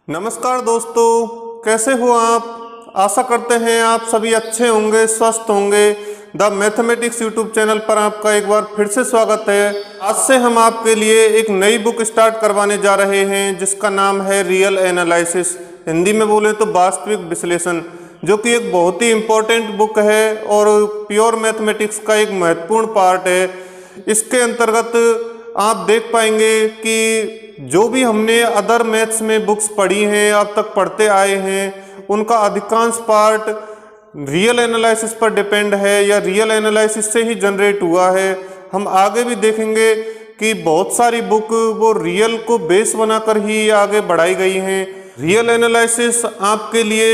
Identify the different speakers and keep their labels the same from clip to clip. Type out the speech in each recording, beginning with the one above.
Speaker 1: नमस्कार दोस्तों, कैसे हो आप। आशा करते हैं आप सभी अच्छे होंगे, स्वस्थ होंगे। द मैथमेटिक्स यूट्यूब चैनल पर आपका एक बार फिर से स्वागत है। आज से हम आपके लिए एक नई बुक स्टार्ट करवाने जा रहे हैं जिसका नाम है रियल एनालिसिस। हिंदी में बोले तो वास्तविक विश्लेषण, जो कि एक बहुत ही इम्पोर्टेंट बुक है और प्योर मैथमेटिक्स का एक महत्वपूर्ण पार्ट है। इसके अंतर्गत आप देख पाएंगे कि जो भी हमने अदर मैथ्स में बुक्स पढ़ी हैं, अब तक पढ़ते आए हैं, उनका अधिकांश पार्ट रियल एनालिसिस पर डिपेंड है या रियल एनालिसिस से ही जनरेट हुआ है। हम आगे भी देखेंगे कि बहुत सारी बुक वो रियल को बेस बनाकर ही आगे बढ़ाई गई हैं। रियल एनालिसिस आपके लिए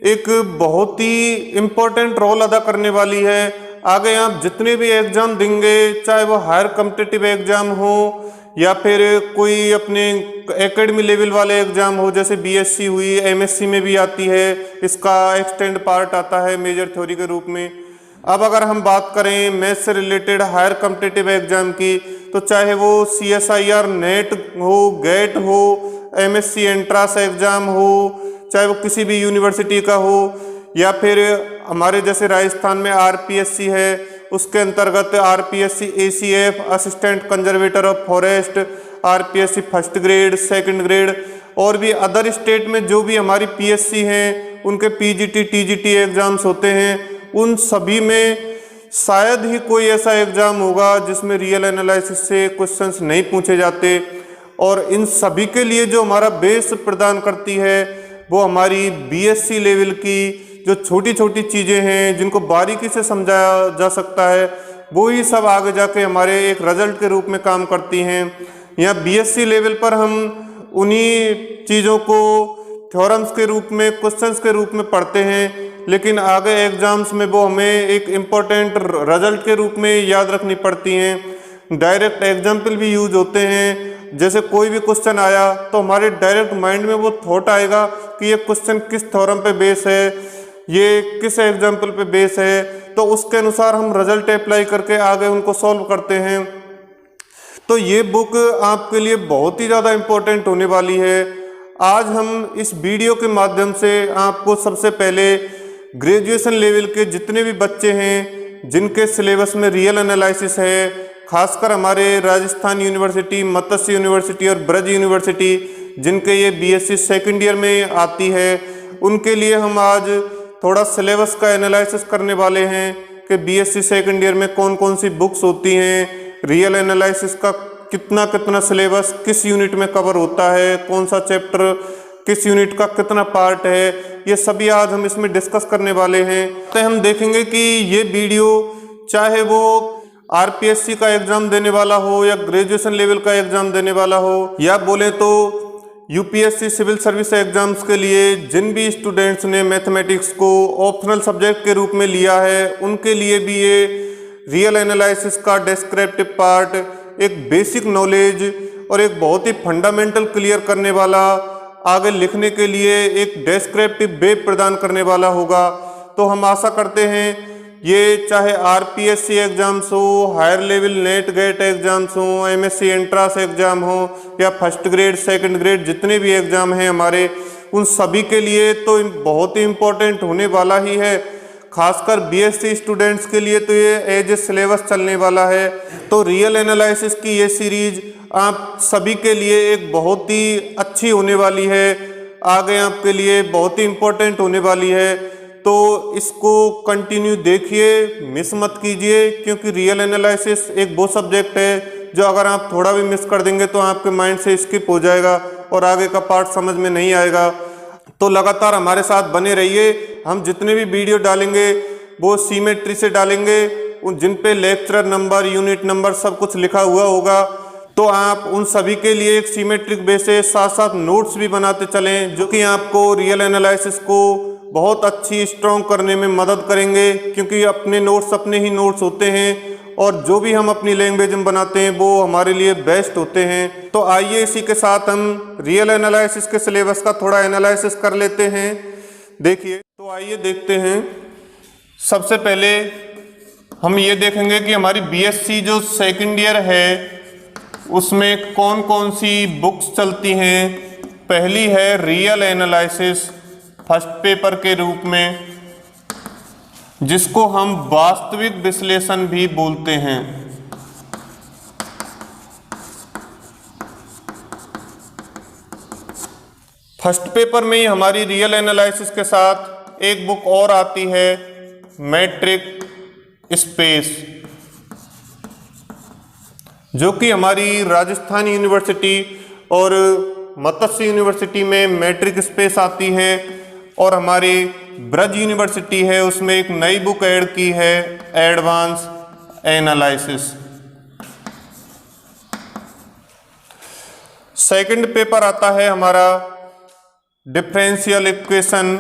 Speaker 1: एक बहुत ही इम्पोर्टेंट रोल अदा करने वाली है। आगे आप जितने भी एग्ज़ाम देंगे, चाहे वो हायर कॉम्पिटिटिव एग्ज़ाम हो या फिर कोई अपने एकेडमी लेवल वाले एग्ज़ाम हो, जैसे बीएससी हुई, एमएससी में भी आती है, इसका एक्सटेंड पार्ट आता है मेजर थ्योरी के रूप में। अब अगर हम बात करें मैथ्स से रिलेटेड हायर कॉम्पिटिटिव एग्ज़ाम की, तो चाहे वो CSIR नेट हो, गेट हो, एमएससी एंट्रांस एग्ज़ाम हो, चाहे वो किसी भी यूनिवर्सिटी का हो, या फिर हमारे जैसे राजस्थान में RPSC है, उसके अंतर्गत RPSC ACF assistant conservator of forest, RPSC first grade, second grade, और भी अदर स्टेट में जो भी हमारी PSC हैं उनके PGT TGT एग्ज़ाम्स होते हैं। उन सभी में शायद ही कोई ऐसा एग्ज़ाम होगा जिसमें रियल एनालिसिस से क्वेश्चंस नहीं पूछे जाते। और इन सभी के लिए जो हमारा बेस प्रदान करती है वो हमारी BSc लेवल की जो छोटी छोटी चीज़ें हैं जिनको बारीकी से समझाया जा सकता है, वो ही सब आगे जाके हमारे एक रिजल्ट के रूप में काम करती हैं। यहाँ BSc लेवल पर हम उन्हीं चीज़ों को थ्योरम्स के रूप में, क्वेश्चंस के रूप में पढ़ते हैं, लेकिन आगे एग्जाम्स में वो हमें एक इम्पोर्टेंट रिजल्ट के रूप में याद रखनी पड़ती हैं। डायरेक्ट एग्जाम्पल भी यूज होते हैं। जैसे कोई भी क्वेश्चन आया तो हमारे डायरेक्ट माइंड में वो थॉट आएगा कि ये क्वेश्चन किस थ्योरम पे बेस है, ये किस एग्जाम्पल पे बेस है, तो उसके अनुसार हम रिजल्ट अप्लाई करके आगे उनको सॉल्व करते हैं। तो ये बुक आपके लिए बहुत ही ज़्यादा इम्पोर्टेंट होने वाली है। आज हम इस वीडियो के माध्यम से आपको सबसे पहले ग्रेजुएशन लेवल के जितने भी बच्चे हैं जिनके सिलेबस में रियल एनालिसिस है, खासकर हमारे राजस्थान यूनिवर्सिटी, मत्स्य यूनिवर्सिटी और ब्रज यूनिवर्सिटी जिनके ये BSc सेकेंड ईयर में आती है, उनके लिए हम आज थोड़ा सिलेबस का एनालिसिस करने वाले हैं कि BSc सेकेंड ईयर में कौन कौन सी बुक्स होती हैं, रियल एनालिसिस का कितना कितना सिलेबस किस यूनिट में कवर होता है, कौन सा चैप्टर किस यूनिट का कितना पार्ट है, ये सभी आज हम इसमें डिस्कस करने वाले हैं। तो हम देखेंगे कि ये वीडियो चाहे वो RPSC का एग्ज़ाम देने वाला हो या ग्रेजुएशन लेवल का एग्ज़ाम देने वाला हो, या बोले तो UPSC सिविल सर्विस एग्जाम्स के लिए जिन भी स्टूडेंट्स ने मैथमेटिक्स को ऑप्शनल सब्जेक्ट के रूप में लिया है, उनके लिए भी ये रियल एनालिसिस का डिस्क्रिप्टिव पार्ट एक बेसिक नॉलेज और एक बहुत ही फंडामेंटल क्लियर करने वाला, आगे लिखने के लिए एक डिस्क्रिप्टिव वेब प्रदान करने वाला होगा। तो हम आशा करते हैं ये चाहे RPSC एग्ज़ाम्स हो, higher level NET GATE exams हो, MSc एंट्रांस एग्ज़ाम हो, या फर्स्ट ग्रेड सेकंड ग्रेड जितने भी एग्ज़ाम हैं हमारे, उन सभी के लिए तो बहुत ही इम्पोर्टेंट होने वाला ही है। खासकर BSc स्टूडेंट्स के लिए तो ये एज ए सिलेबस चलने वाला है। तो रियल एनालिसिस की ये सीरीज आप सभी के लिए एक बहुत ही अच्छी होने वाली है, आगे आपके लिए बहुत ही इम्पोर्टेंट होने वाली है। तो इसको कंटिन्यू देखिए, मिस मत कीजिए, क्योंकि रियल एनालिसिस एक वो सब्जेक्ट है जो अगर आप थोड़ा भी मिस कर देंगे तो आपके माइंड से स्किप हो जाएगा और आगे का पार्ट समझ में नहीं आएगा। तो लगातार हमारे साथ बने रहिए। हम जितने भी वीडियो डालेंगे वो सिमेट्री से डालेंगे, जिन पे लेक्चरर नंबर, यूनिट नंबर सब कुछ लिखा हुआ होगा। तो आप उन सभी के लिए एक सिमेट्रिक बेसिस साथ साथ नोट्स भी बनाते चलें, जो कि आपको रियल एनालिसिस को बहुत अच्छी स्ट्रॉन्ग करने में मदद करेंगे, क्योंकि अपने नोट्स अपने ही नोट्स होते हैं और जो भी हम अपनी लैंग्वेज में बनाते हैं वो हमारे लिए बेस्ट होते हैं। तो आइए इसी के साथ हम रियल एनालिसिस के सिलेबस का थोड़ा एनालिसिस कर लेते हैं। देखिए, तो आइए देखते हैं। सबसे पहले हम ये देखेंगे कि हमारी BSc जो सेकेंड ईयर है उसमें कौन कौन सी बुक्स चलती हैं। पहली है रियल एनालिसिस फर्स्ट पेपर के रूप में, जिसको हम वास्तविक विश्लेषण भी बोलते हैं। फर्स्ट पेपर में ही हमारी रियल एनालिसिस के साथ एक बुक और आती है, मैट्रिक स्पेस, जो कि हमारी राजस्थान यूनिवर्सिटी और मत्स्य यूनिवर्सिटी में मैट्रिक स्पेस आती है, और हमारी ब्रज यूनिवर्सिटी है उसमें एक नई बुक ऐड की है, एडवांस एनालिसिस। सेकंड पेपर आता है हमारा डिफरेंशियल इक्वेशन,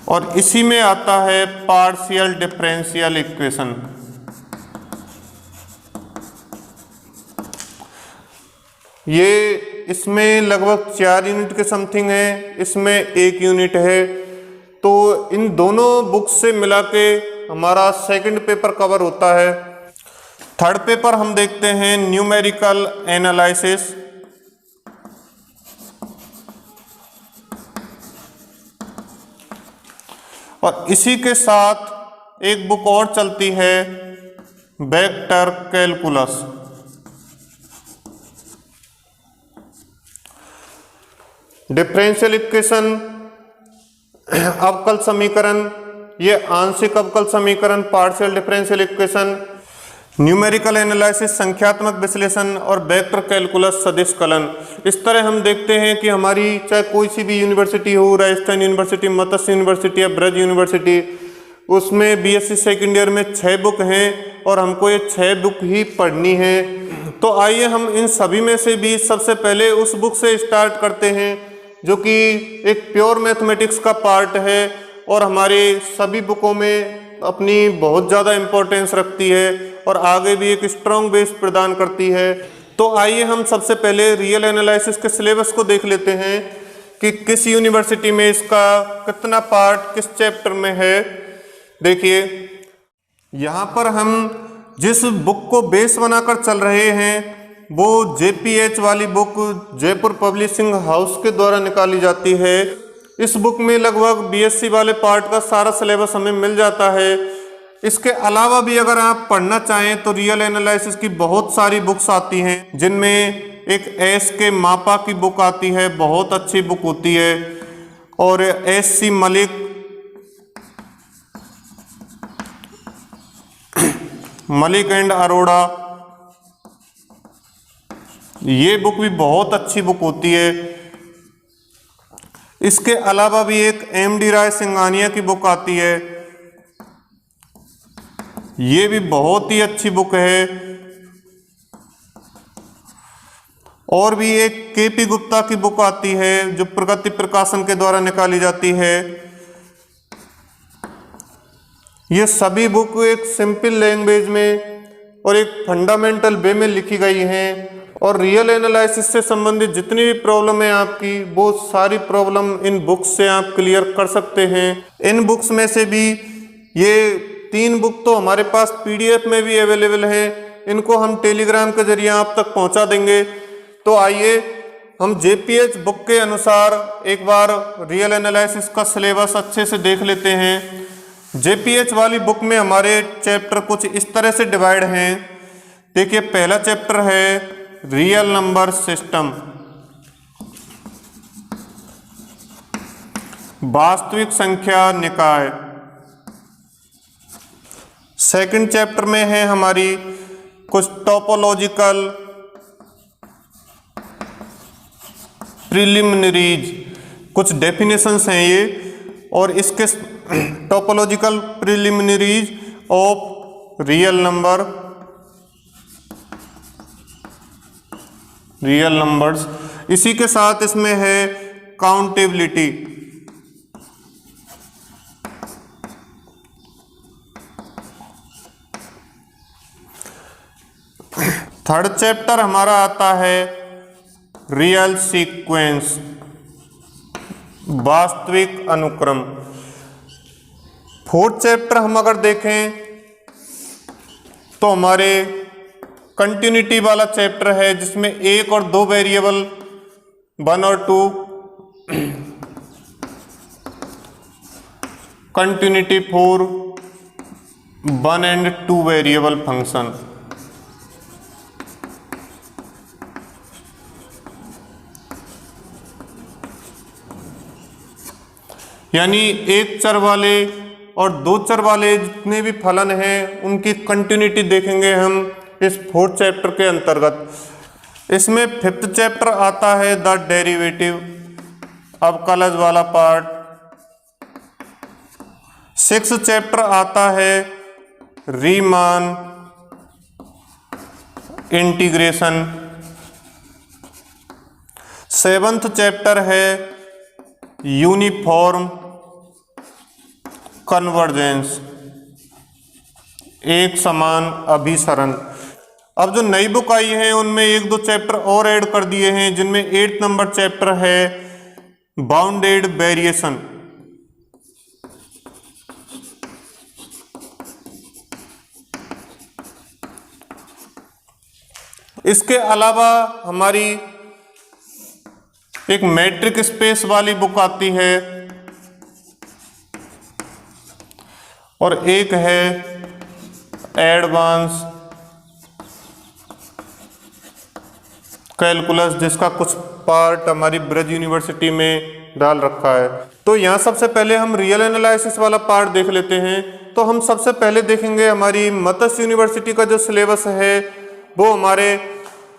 Speaker 1: और इसी में आता है पार्शियल डिफरेंशियल इक्वेशन। ये इसमें लगभग 4 यूनिट के समथिंग है, इसमें 1 यूनिट है। तो इन दोनों बुक से मिला के हमारा सेकंड पेपर कवर होता है। थर्ड पेपर हम देखते हैं न्यूमेरिकल एनालिसिस, और इसी के साथ एक बुक और चलती है, वेक्टर कैलकुलस। डिफरेंशियल इक्वेशन, अवकल समीकरण, ये आंशिक अवकल समीकरण, partial differential equation, numerical analysis संख्यात्मक विश्लेषण, और वेक्टर कैलकुलस सदिश कलन। इस तरह हम देखते हैं कि हमारी चाहे कोई सी भी यूनिवर्सिटी हो, राजस्थान यूनिवर्सिटी, मत्स्य यूनिवर्सिटी या ब्रज यूनिवर्सिटी, उसमें बीएससी सेकेंड ईयर में 6 बुक हैं और हमको ये 6 बुक ही पढ़नी है। तो आइए हम इन सभी में से भी सबसे पहले उस बुक से स्टार्ट करते हैं जो कि एक प्योर मैथमेटिक्स का पार्ट है और हमारे सभी बुकों में अपनी बहुत ज़्यादा इम्पोर्टेंस रखती है और आगे भी एक स्ट्रॉन्ग बेस प्रदान करती है। तो आइए हम सबसे पहले रियल एनालिसिस के सिलेबस को देख लेते हैं कि किस यूनिवर्सिटी में इसका कितना पार्ट किस चैप्टर में है। देखिए, यहाँ पर हम जिस बुक को बेस बनाकर चल रहे हैं वो JPH वाली बुक जयपुर पब्लिशिंग हाउस के द्वारा निकाली जाती है। इस बुक में लगभग BSc वाले पार्ट का सारा सिलेबस हमें मिल जाता है। इसके अलावा भी अगर आप पढ़ना चाहें तो रियल एनालिसिस की बहुत सारी बुक्स आती हैं, जिनमें एक SK मापा की बुक आती है, बहुत अच्छी बुक होती है, और SC मलिक एंड अरोड़ा, ये बुक भी बहुत अच्छी बुक होती है। इसके अलावा भी एक MD राय सिंघानिया की बुक आती है, ये भी बहुत ही अच्छी बुक है। और भी एक KP गुप्ता की बुक आती है जो प्रगति प्रकाशन के द्वारा निकाली जाती है। ये सभी बुक एक सिंपल लैंग्वेज में और एक फंडामेंटल वे में लिखी गई हैं, और रियल एनालिसिस से संबंधित जितनी भी प्रॉब्लम है आपकी, वो सारी प्रॉब्लम इन बुक्स से आप क्लियर कर सकते हैं। इन बुक्स में से भी ये 3 बुक तो हमारे पास PDF में भी अवेलेबल है, इनको हम टेलीग्राम के जरिए आप तक पहुंचा देंगे। तो आइए हम JPH बुक के अनुसार एक बार रियल एनालिसिस का सिलेबस अच्छे से देख लेते हैं। JPH वाली बुक में हमारे चैप्टर कुछ इस तरह से डिवाइड हैं। देखिए, पहला चैप्टर है रियल नंबर सिस्टम, वास्तविक संख्या निकाय। सेकंड चैप्टर में है हमारी कुछ टोपोलॉजिकल प्रिलिमिनरीज, कुछ डेफिनेशंस हैं ये, और इसके topological preliminaries of real numbers. इसी के साथ इसमें है काउंटेबिलिटी। थर्ड चैप्टर हमारा आता है रियल सीक्वेंस, वास्तविक अनुक्रम। फोर्थ चैप्टर हम अगर देखें तो हमारे कंटिन्यूटी वाला चैप्टर है जिसमें 1 और 2 वेरिएबल 1 और 2, continuity for 1 and 2 variable function. यानी एक चर वाले और 2 चर वाले जितने भी फलन हैं उनकी कंटिन्यूटी देखेंगे हम इस 4th चैप्टर के अंतर्गत। इसमें 5th चैप्टर आता है द डेरिवेटिव, अवकलज वाला पार्ट। 6th चैप्टर आता है रीमान इंटीग्रेशन। 7th चैप्टर है यूनिफॉर्म कन्वर्जेंस, एक समान अभिसरण। अब जो नई बुक आई है उनमें 1-2 चैप्टर और ऐड कर दिए हैं, जिनमें 8th नंबर चैप्टर है बाउंडेड वेरिएशन। इसके अलावा हमारी एक मैट्रिक स्पेस वाली बुक आती है और एक है एडवांस कैलकुलस, जिसका कुछ पार्ट हमारी ब्रज यूनिवर्सिटी में डाल रखा है। तो यहाँ सबसे पहले हम रियल एनालिसिस वाला पार्ट देख लेते हैं। तो हम सबसे पहले देखेंगे हमारी मत्स्य यूनिवर्सिटी का जो सिलेबस है वो हमारे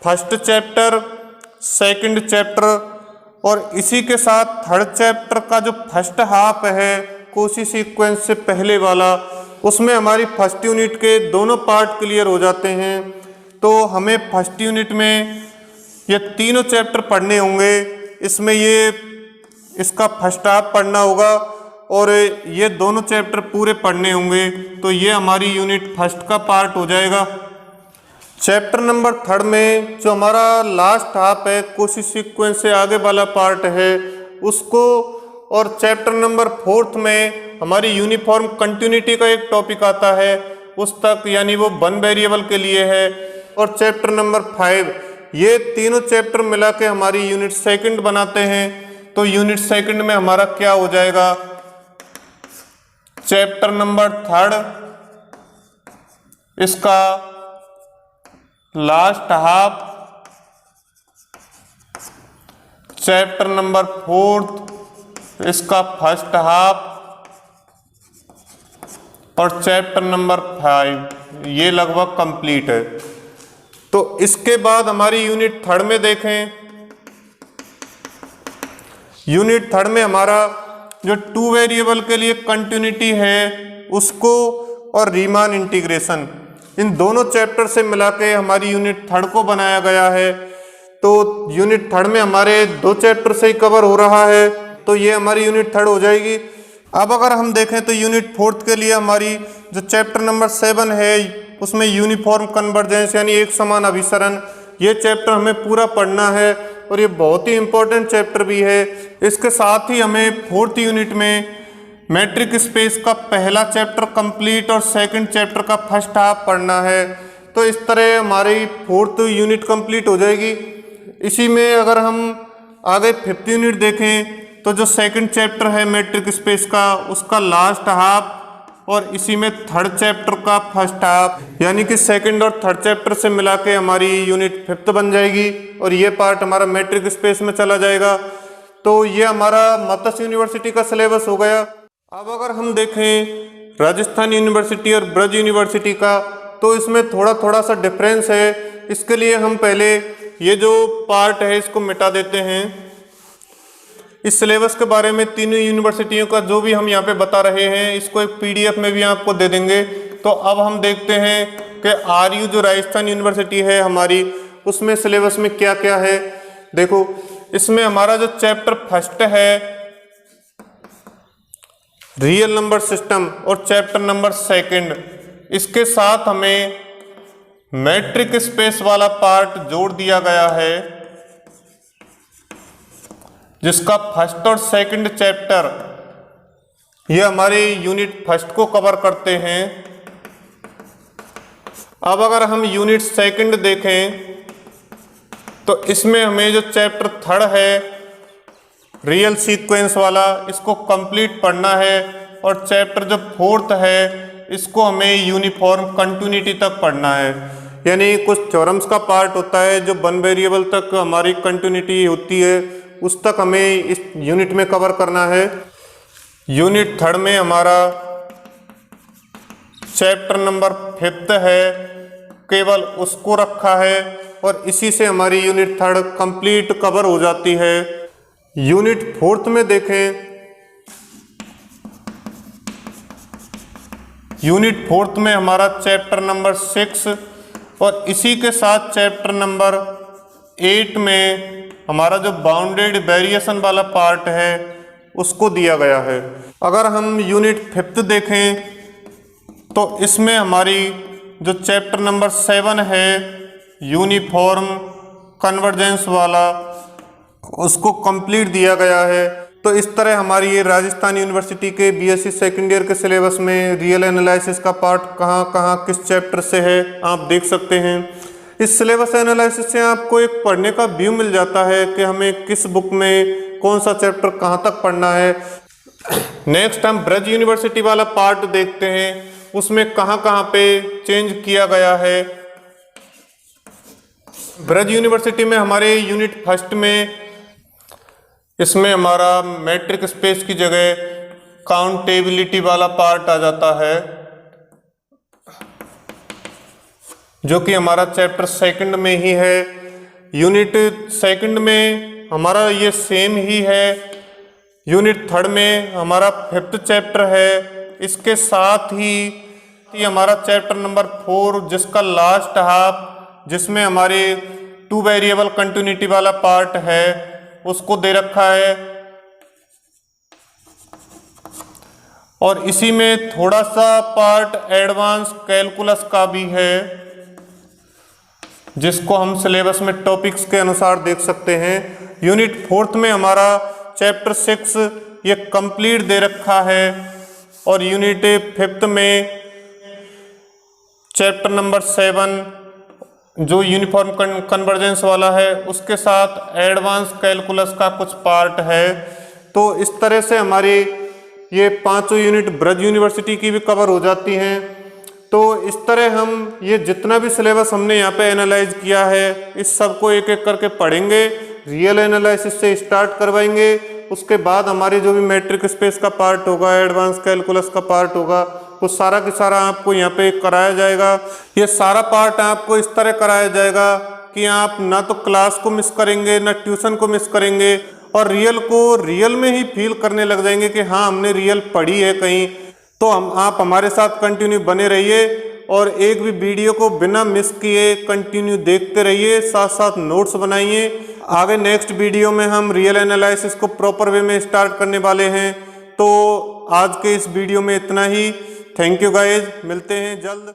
Speaker 1: 1st चैप्टर, 2nd चैप्टर और इसी के साथ 3rd चैप्टर का जो फर्स्ट हाफ है कोशी सीक्वेंस से पहले वाला, उसमें हमारी 1st यूनिट के दोनों पार्ट क्लियर हो जाते हैं। तो हमें 1st यूनिट में ये तीनों चैप्टर पढ़ने होंगे। इसमें ये इसका फर्स्ट हाफ पढ़ना होगा और ये दोनों चैप्टर पूरे पढ़ने होंगे। तो ये हमारी यूनिट 1st का पार्ट हो जाएगा। चैप्टर नंबर 3rd में जो हमारा लास्ट हाफ है कोशी सीक्वेंस से आगे वाला पार्ट है उसको, और चैप्टर नंबर 4th में हमारी यूनिफॉर्म कंटिन्यूटी का एक टॉपिक आता है उस तक, यानी वो 1 वेरिएबल के लिए है। और चैप्टर नंबर 5, ये तीनों चैप्टर मिला के हमारी यूनिट 2nd बनाते हैं। तो यूनिट 2nd में हमारा क्या हो जाएगा, चैप्टर नंबर 3rd, इसका last half, chapter number 4th, इसका फर्स्ट हाफ और चैप्टर नंबर 5 ये लगभग कंप्लीट है। तो इसके बाद हमारी यूनिट 3rd में देखें, यूनिट 3rd में हमारा जो 2 वेरिएबल के लिए कंटिन्यूटी है उसको और रीमान इंटीग्रेशन, इन दोनों चैप्टर से मिला के हमारी यूनिट 3rd को बनाया गया है। तो यूनिट 3rd में हमारे 2 चैप्टर से ही कवर हो रहा है, तो ये हमारी यूनिट 3rd हो जाएगी। अब अगर हम देखें तो यूनिट 4th के लिए हमारी जो चैप्टर नंबर 7 है उसमें यूनिफॉर्म कन्वर्जेंस यानी एक समान अभिसरण, ये चैप्टर हमें पूरा पढ़ना है और ये बहुत ही इंपॉर्टेंट चैप्टर भी है। इसके साथ ही हमें 4th यूनिट में मैट्रिक स्पेस का पहला चैप्टर कंप्लीट और 2nd चैप्टर का फर्स्ट हाफ पढ़ना है। तो इस तरह हमारी 4th यूनिट कंप्लीट हो जाएगी। इसी में अगर हम आगे 5th यूनिट देखें तो जो 2nd चैप्टर है मैट्रिक स्पेस का उसका लास्ट हाफ और इसी में 3rd चैप्टर का फर्स्ट हाफ, यानी कि 2nd और 3rd चैप्टर से मिला के हमारी यूनिट 5th बन जाएगी और ये पार्ट हमारा मैट्रिक स्पेस में चला जाएगा। तो ये हमारा मत्स्य यूनिवर्सिटी का सिलेबस हो गया। अब अगर हम देखें राजस्थान यूनिवर्सिटी और ब्रज यूनिवर्सिटी का, तो इसमें थोड़ा थोड़ा सा डिफरेंस है। इसके लिए हम पहले ये जो पार्ट है इसको मिटा देते हैं। इस सिलेबस के बारे में तीनों यूनिवर्सिटियों का जो भी हम यहाँ पे बता रहे हैं इसको एक PDF में भी आपको दे देंगे। तो अब हम देखते हैं कि RU जो राजस्थान यूनिवर्सिटी है हमारी, उसमें सिलेबस में क्या क्या है। देखो, इसमें हमारा जो चैप्टर फर्स्ट है रियल नंबर सिस्टम और चैप्टर नंबर 2, इसके साथ हमें मैट्रिक स्पेस वाला पार्ट जोड़ दिया गया है जिसका फर्स्ट और 2nd चैप्टर ये हमारे यूनिट 1st को कवर करते हैं। अब अगर हम यूनिट सेकंड देखें तो इसमें हमें जो चैप्टर थर्ड है रियल सीक्वेंस वाला, इसको कंप्लीट पढ़ना है। और चैप्टर जो फोर्थ है इसको हमें यूनिफॉर्म कंटिन्यूटी तक पढ़ना है। यानी कुछ थ्योरम्स का पार्ट होता है जो वन वेरिएबल तक हमारी कंटिन्यूटी होती है, उस तक हमें इस यूनिट में कवर करना है। यूनिट थर्ड में हमारा चैप्टर नंबर 5 है, केवल उसको रखा है और इसी से हमारी यूनिट थर्ड कंप्लीट कवर हो जाती है। यूनिट फोर्थ में देखें, यूनिट फोर्थ में हमारा चैप्टर नंबर 6 और इसी के साथ चैप्टर नंबर 8 में हमारा जो बाउंडेड वेरिएशन वाला पार्ट है उसको दिया गया है। अगर हम यूनिट 5 देखें तो इसमें हमारी जो चैप्टर नंबर 7 है यूनिफॉर्म कन्वर्जेंस वाला, उसको कंप्लीट दिया गया है। तो इस तरह हमारी ये राजस्थान यूनिवर्सिटी के बीएससी सेकेंड ईयर के सिलेबस में रियल एनालिसिस का पार्ट कहाँ कहाँ किस चैप्टर से है आप देख सकते हैं। इस सिलेबस एनालिसिस से आपको एक पढ़ने का व्यू मिल जाता है कि हमें किस बुक में कौन सा चैप्टर कहाँ तक पढ़ना है। नेक्स्ट हम ब्रज यूनिवर्सिटी वाला पार्ट देखते हैं, उसमें कहाँ कहाँ पे चेंज किया गया है। ब्रज यूनिवर्सिटी में हमारे यूनिट फर्स्ट में इसमें हमारा मैट्रिक स्पेस की जगह काउंटेबिलिटी वाला पार्ट आ जाता है, जो कि हमारा चैप्टर सेकंड में ही है। यूनिट सेकंड में हमारा ये सेम ही है। यूनिट थर्ड में हमारा 5th चैप्टर है, इसके साथ ही हमारा चैप्टर नंबर 4 जिसका लास्ट हाफ, जिसमें हमारे 2 वेरिएबल कंटिन्यूटी वाला पार्ट है, उसको दे रखा है। और इसी में थोड़ा सा पार्ट एडवांस कैलकुलस का भी है, जिसको हम सिलेबस में टॉपिक्स के अनुसार देख सकते हैं। यूनिट 4th में हमारा चैप्टर 6 ये कंप्लीट दे रखा है और यूनिट 5th में चैप्टर नंबर 7 जो यूनिफॉर्म कन्वर्जेंस वाला है उसके साथ एडवांस कैलकुलस का कुछ पार्ट है। तो इस तरह से हमारी ये 5 यूनिट ब्रज यूनिवर्सिटी की भी कवर हो जाती हैं। तो इस तरह हम ये जितना भी सिलेबस हमने यहाँ पे एनालाइज किया है इस सब को एक एक करके पढ़ेंगे, रियल एनालिसिस से स्टार्ट करवाएंगे। उसके बाद हमारे जो भी मैट्रिक स्पेस का पार्ट होगा, एडवांस कैलकुलस का पार्ट होगा, वो सारा की सारा आपको यहाँ पे कराया जाएगा। ये सारा पार्ट आपको इस तरह कराया जाएगा कि आप ना तो क्लास को मिस करेंगे ना ट्यूशन को मिस करेंगे और रियल को रियल में ही फील करने लग जाएंगे कि हाँ हमने रियल पढ़ी है कहीं। तो आप हमारे साथ कंटिन्यू बने रहिए और एक भी वीडियो को बिना मिस किए कंटिन्यू देखते रहिए, साथ साथ नोट्स बनाइए। आगे नेक्स्ट वीडियो में हम रियल एनालिसिस को प्रॉपर वे में स्टार्ट करने वाले हैं। तो आज के इस वीडियो में इतना ही। थैंक यू गाइज, मिलते हैं जल्द।